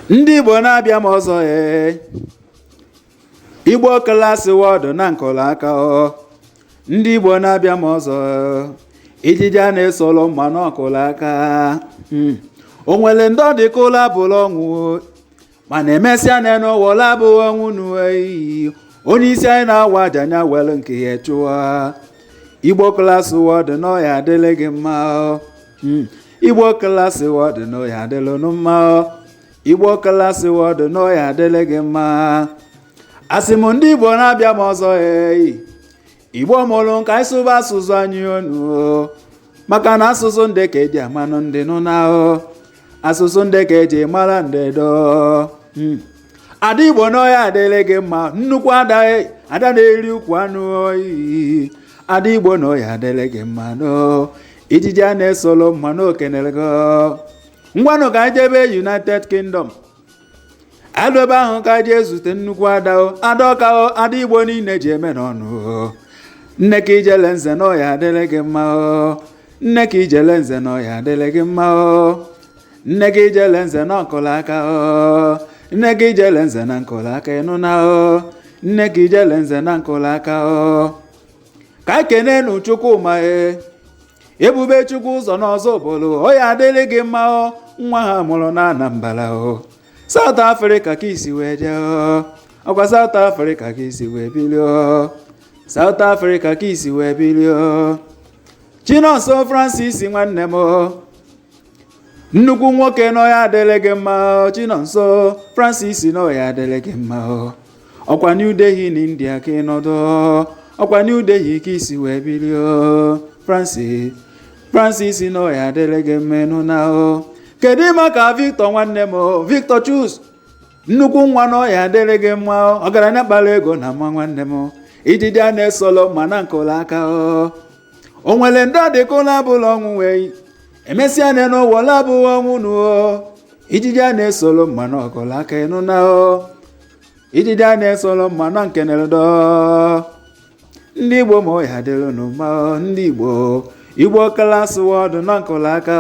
ndị Igbo na-abịa m ọzọ Igbo Class World na nkọlaka ndị Igbo na-abịa m ọzọ ijiji a na-esolo mmanụ ọkụlaka o nwere ndị ọ dị ka ụlọ abụrụ ọnwụ mana emesịa na n'ụwa abụghị ọnwụ n'eyi onye isi anyị na-awa aja anya were nke ya chụwa Igbo Class World n'ọya adịla gị mma Igbo Class World n'ọya adịla mma Igbo Class World n'ọya adịla gị mma asị m ndị Igbo na-abịa m ọzọ Igbo mụrụ nka ịsụba asụsụ anyị ọnụ maka na asụsụ ndị ka eji amanụ ndị nụ na asụsụ ndị ka eji mara ndedo ada Igbo n'ọya adịla gị mma nnukwu ada na-eri ukwu anụ oyi ada Igbo n'ọya adịla gị mma ijiji a na-esolo mmanụ okenelego ngwanụ ka anyị jebe United Kingdom ebe ahụ ka anyị ezute nnukwu ada ọka ada Igbo niile ji eme n'ọnụ nne ka ijele nze n'ọya adịla gị mma nne ka ijele nze n'ọya adịla gị mma nne ka ijele nze na nkọlaka nne ka ijele nze na nkọlaka ịnụ na nne ka ijele nze na nkọlaka ka ekene nụ Chukwuma Ebube Chukwu ụzọ n'ọzọ obodo ọya adịla gị mma nwa ha mụrụ na Anambra South Africa ka isi wee jee ọkwa South Africa ka isi wee bilie South Africa ka isi wee bilie Chinonso Francis nwanne m nnukwu nwoke n'ọya adịla gị mma Chinonso Francis n'ọya adịla gị mma ọkwa New Delhi na India ka ịnọdụ ọkwa New Delhi ka isi wee bilie Francis n'ọya adịla gị mma na kedu maka Victor nwanne m Victor Chus nnukwu nwa n'ọya adịla gị mma ọgaranya kpara ego na mma nwanne m ijiji a na-esolo mma na nkọlaka o nwere ndị ọ dị ka ụlọ abụrụ ọnwụ wee emesịa na n'ụwa abụghị ọnwụ ijiji a na-esolo mma na ọkọlaka ịnụ na ijiji a na-esolo mma na nkeneldo ndị Igbo ma ọya adịla mma ndị Igbo Igbo Class World na nkọlaka